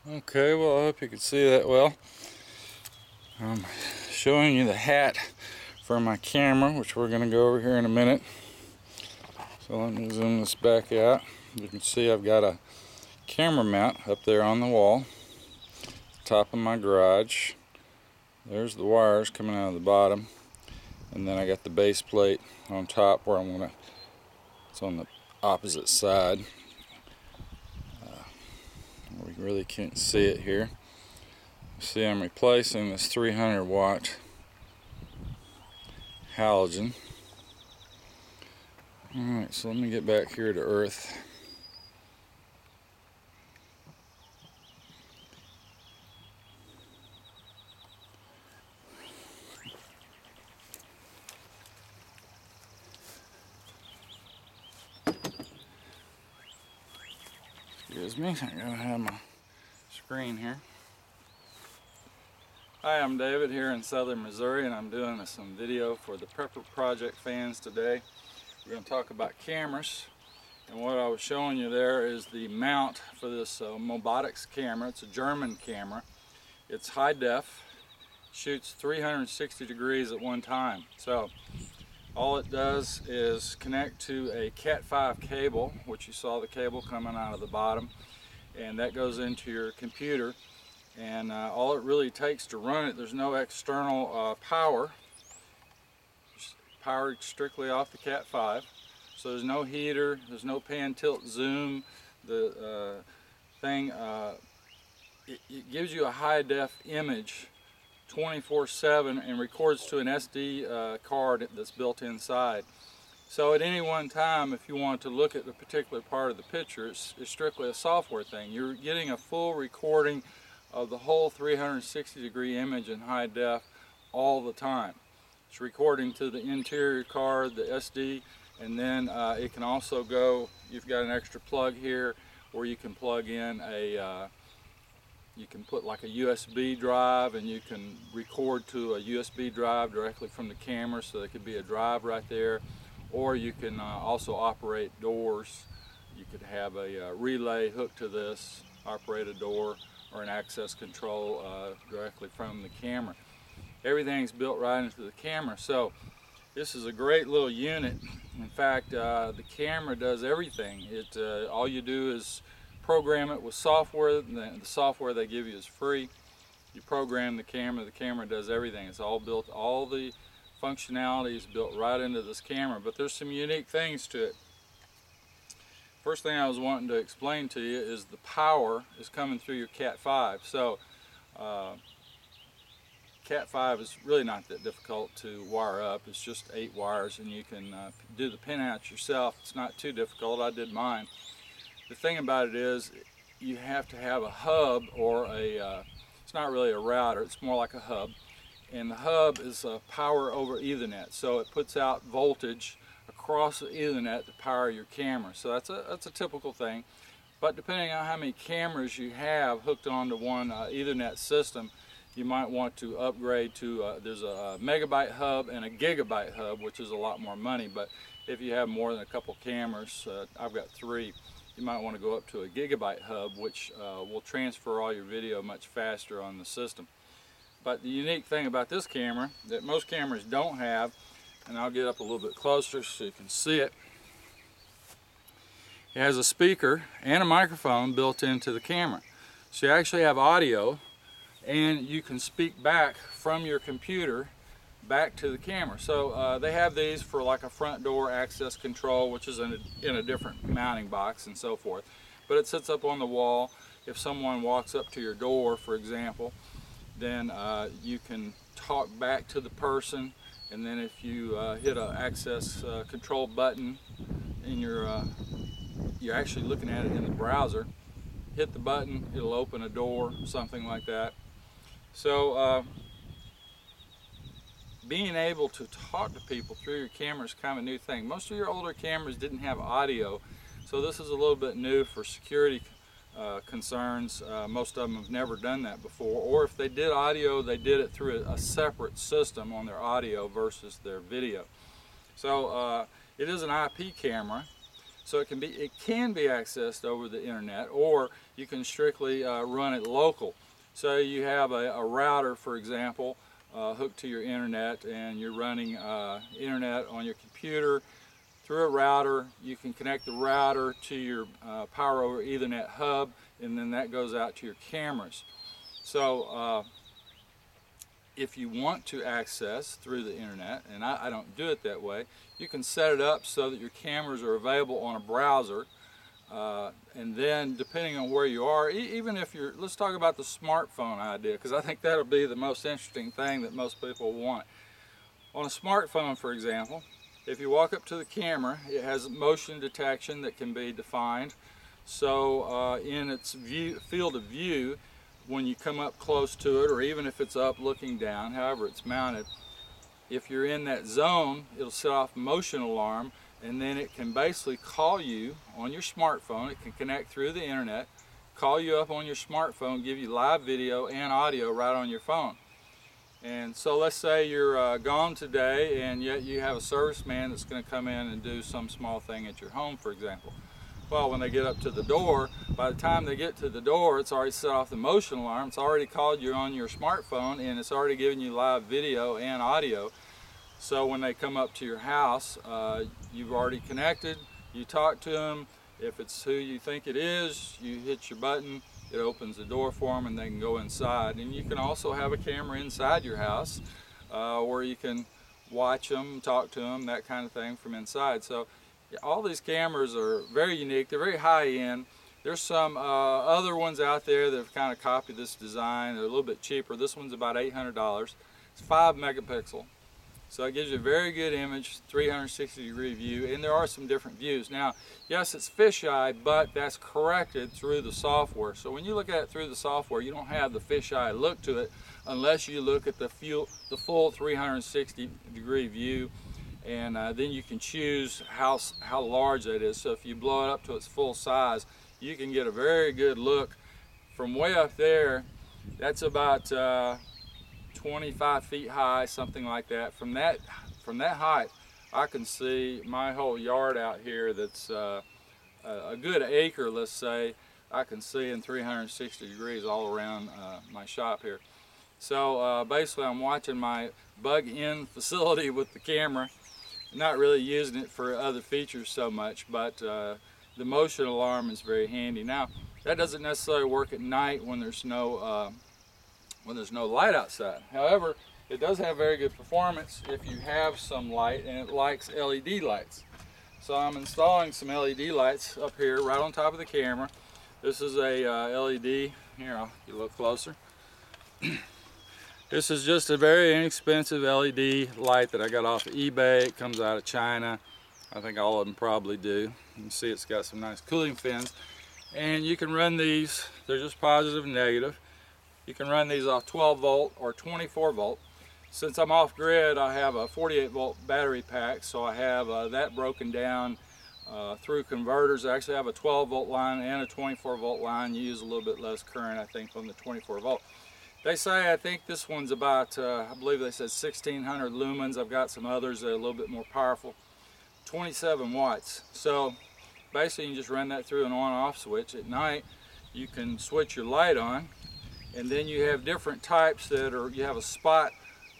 Okay, well, I hope you can see that well. I'm showing you the hat for my camera, which we're going to go over here in a minute. So let me zoom this back out. You can see I've got a camera mount up there on the wall, top of my garage. There's the wires coming out of the bottom, and then I got the base plate on top where I'm going to, it's on the opposite side. We really can't see it here. See, I'm replacing this 300 watt halogen. Alright, so let me get back here to earth. Excuse me, I gotta have my screen here. Hi, I'm David here in southern Missouri, and I'm doing some video for the Prepper Project fans today. We're going to talk about cameras, and what I was showing you there is the mount for this Mobotix camera. It's a German camera. It's high def, shoots 360 degrees at one time. So all it does is connect to a Cat5 cable, which you saw the cable coming out of the bottom, and that goes into your computer. And all it really takes to run it, there's no external power, just powered strictly off the Cat5. So there's no heater, there's no pan, tilt, zoom. The thing, it gives you a high def image 24/7 and records to an SD card that's built inside. So at any one time, if you want to look at a particular part of the picture, it's strictly a software thing. You're getting a full recording of the whole 360 degree image in high def all the time. It's recording to the interior card, the SD, and then it can also go, you've got an extra plug here where you can plug in a, you can put like a USB drive, and you can record to a USB drive directly from the camera, so there could be a drive right there. Or you can also operate doors. You could have a relay hooked to this, operate a door, or an access control directly from the camera. Everything's built right into the camera, so this is a great little unit. In fact, the camera does everything. All you do is program it with software. The software they give you is free. You program the camera does everything. It's all built, all the functionality is built right into this camera, but there's some unique things to it. First thing I was wanting to explain to you is the power is coming through your Cat5. So Cat5 is really not that difficult to wire up. It's just 8 wires, and you can do the pinouts yourself. It's not too difficult. I did mine. The thing about it is you have to have a hub, or a it's not really a router, it's more like a hub. And the hub is power over Ethernet, so it puts out voltage across the Ethernet to power your camera. So that's a typical thing. But depending on how many cameras you have hooked onto one Ethernet system, you might want to upgrade to, there's a megabyte hub and a gigabyte hub, which is a lot more money. But if you have more than a couple cameras, I've got 3, you might want to go up to a gigabyte hub, which will transfer all your video much faster on the system. But the unique thing about this camera that most cameras don't have, and I'll get up a little bit closer so you can see it, it has a speaker and a microphone built into the camera. So you actually have audio, and you can speak back from your computer back to the camera. So they have these for like a front door access control, which is in a different mounting box and so forth. But it sits up on the wall. If someone walks up to your door, for example, then you can talk back to the person, and then if you hit an access control button and you're actually looking at it in the browser, hit the button, it'll open a door, something like that. So being able to talk to people through your camera is kind of a new thing. Most of your older cameras didn't have audio, so this is a little bit new for security concerns. Most of them have never done that before, or if they did audio, they did it through a separate system on their audio versus their video. So it is an IP camera, So it can be accessed over the internet, or you can strictly run it local. So you have a router, for example, hooked to your internet, and you're running internet on your computer through a router. You can connect the router to your Power over Ethernet hub, and then that goes out to your cameras. So if you want to access through the internet, and I don't do it that way, you can set it up so that your cameras are available on a browser. And then depending on where you are, even if you're, let's talk about the smartphone idea, because I think that'll be the most interesting thing that most people want. On a smartphone, for example, if you walk up to the camera, it has motion detection that can be defined. So in its field of view, when you come up close to it, or even if it's up looking down, however it's mounted, if you're in that zone, it'll set off a motion alarm, and then it can basically call you on your smartphone. It can connect through the internet, call you up on your smartphone, give you live video and audio right on your phone. And so let's say you're gone today, and yet you have a serviceman that's going to come in and do some small thing at your home, for example. Well, when they get up to the door, by the time they get to the door, it's already set off the motion alarm. It's already called you on your smartphone, and it's already giving you live video and audio. So when they come up to your house, you've already connected, you talk to them. If it's who you think it is, you hit your button, it opens the door for them, and they can go inside. And you can also have a camera inside your house where you can watch them, talk to them, that kind of thing from inside. So all these cameras are very unique. They're very high end. There's some other ones out there that have kind of copied this design. They're a little bit cheaper. This one's about $800. It's 5 megapixel. So it gives you a very good image, 360-degree view, and there are some different views. Now, yes, it's fisheye, but that's corrected through the software. So when you look at it through the software, you don't have the fisheye look to it unless you look at the full 360-degree view, and then you can choose how large that is. So if you blow it up to its full size, you can get a very good look from way up there. That's about 25 feet high, something like that. From that height, I can see my whole yard out here. That's a good acre, let's say. I can see in 360 degrees all around my shop here. So basically, I'm watching my bug-in facility with the camera. Not really using it for other features so much, but the motion alarm is very handy. Now, that doesn't necessarily work at night when there's no light outside. However, it does have very good performance if you have some light, and it likes LED lights. So I'm installing some LED lights up here right on top of the camera. This is a LED. Here, I'll get a little closer. This is just a very inexpensive LED light that I got off of eBay. It comes out of China. I think all of them probably do. You can see it's got some nice cooling fins. And you can run these, they're just positive and negative. You can run these off 12 volt or 24 volt. Since I'm off grid, I have a 48 volt battery pack, so I have that broken down through converters. I actually have a 12 volt line and a 24 volt line. You use a little bit less current, I think, on the 24 volt. They say, I think this one's about, I believe they said 1600 lumens. I've got some others that are a little bit more powerful. 27 watts. So basically you can just run that through an on-off switch. At night you can switch your light on, and then you have different types that are, you have a spot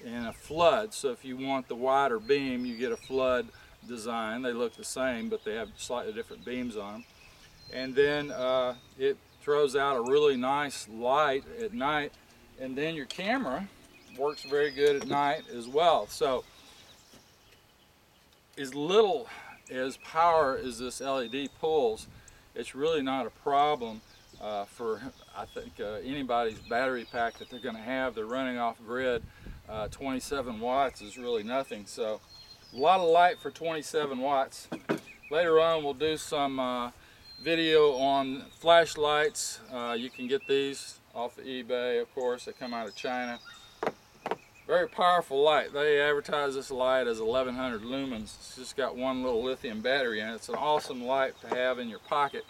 and a flood. So if you want the wider beam, you get a flood design. They look the same, but they have slightly different beams on them. And then it throws out a really nice light at night. And then your camera works very good at night as well. So as little as power as this LED pulls, it's really not a problem for, I think, anybody's battery pack that they're going to have. They're running off grid. 27 watts is really nothing. So a lot of light for 27 watts. Later on we'll do some video on flashlights. You can get these off of eBay, of course. They come out of China. Very powerful light. They advertise this light as 1100 lumens. It's just got one little lithium battery in it. It's an awesome light to have in your pocket.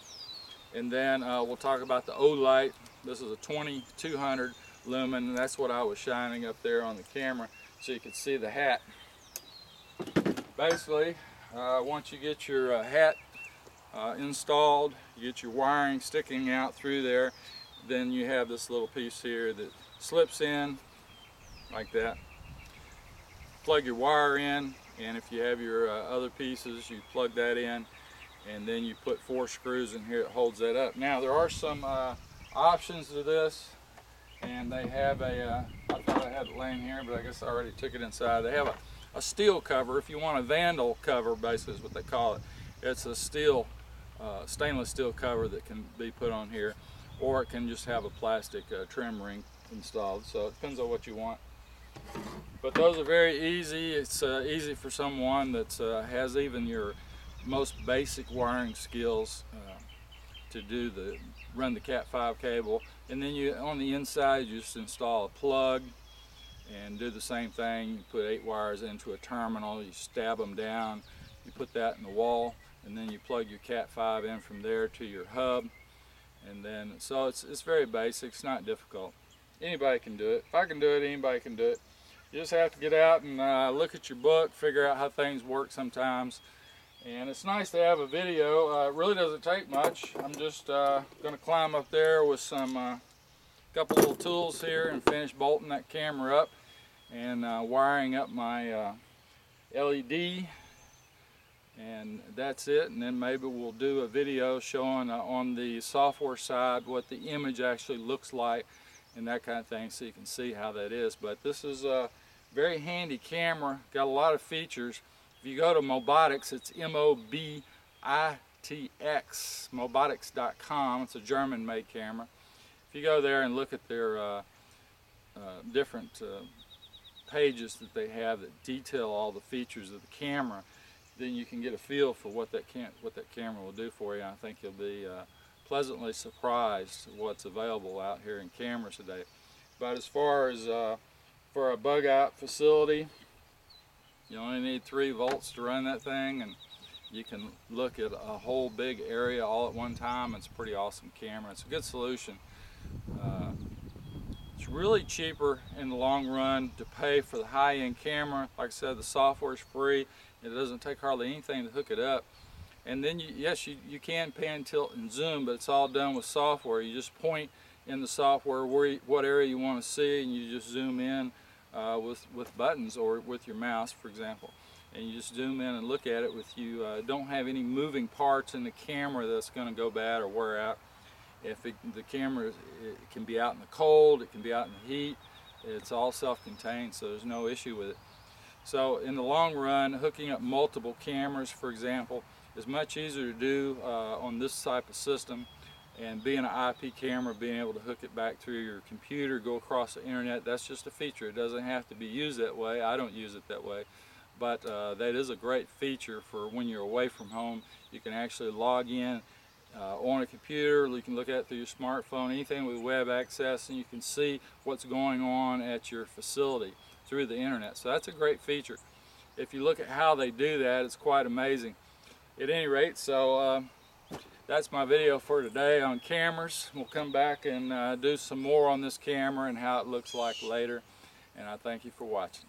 And then we'll talk about the O light. This is a 2200 lumen, and that's what I was shining up there on the camera so you could see the hat. Basically, once you get your hat installed, you get your wiring sticking out through there, then you have this little piece here that slips in like that. Plug your wire in, and if you have your other pieces, you plug that in, and then you put 4 screws in here that holds that up. Now there are some options to this, and they have a, I thought I had it laying here, but I guess I already took it inside. They have a steel cover. If you want a vandal cover, basically is what they call it. It's a steel, stainless steel cover that can be put on here, or it can just have a plastic trim ring installed. So it depends on what you want. But those are very easy. It's easy for someone that has even your most basic wiring skills to run the Cat5 cable. And then you, on the inside, you just install a plug and do the same thing. You put 8 wires into a terminal, you stab them down, you put that in the wall, and then you plug your Cat5 in from there to your hub. And then, so it's very basic, it's not difficult. Anybody can do it. If I can do it, anybody can do it. You just have to get out and look at your book, figure out how things work sometimes. And it's nice to have a video. It really doesn't take much. I'm just going to climb up there with some couple little tools here and finish bolting that camera up and wiring up my LED. And that's it. And then maybe we'll do a video showing on the software side what the image actually looks like and that kind of thing, so you can see how that is. But this is a very handy camera, got a lot of features. If you go to Mobotix, it's Mobitx, Mobotix.com. It's a German-made camera. If you go there and look at their different pages that they have that detail all the features of the camera, then you can get a feel for what that camera will do for you. I think you'll be pleasantly surprised what's available out here in cameras today. But as far as for a bug out facility, you only need 3 volts to run that thing, and you can look at a whole big area all at one time. It's a pretty awesome camera. It's a good solution. It's really cheaper in the long run to pay for the high-end camera. Like I said, the software is free. It doesn't take hardly anything to hook it up. And then yes, you can pan, tilt, and zoom, but it's all done with software. You just point in the software what area you want to see, and you just zoom in with buttons or with your mouse, for example. And you just zoom in and look at it with you. Don't have any moving parts in the camera that's going to go bad or wear out. If the camera, it can be out in the cold, it can be out in the heat. It's all self-contained, so there's no issue with it. So in the long run, hooking up multiple cameras, for example, is much easier to do on this type of system. And being an IP camera, being able to hook it back through your computer, go across the internet, that's just a feature. It doesn't have to be used that way. I don't use it that way. But that is a great feature for when you're away from home. You can actually log in on a computer, you can look at it through your smartphone, anything with web access, and you can see what's going on at your facility through the internet. So that's a great feature. If you look at how they do that, it's quite amazing. At any rate, so that's my video for today on cameras. We'll come back and do some more on this camera and how it looks like later. And I thank you for watching.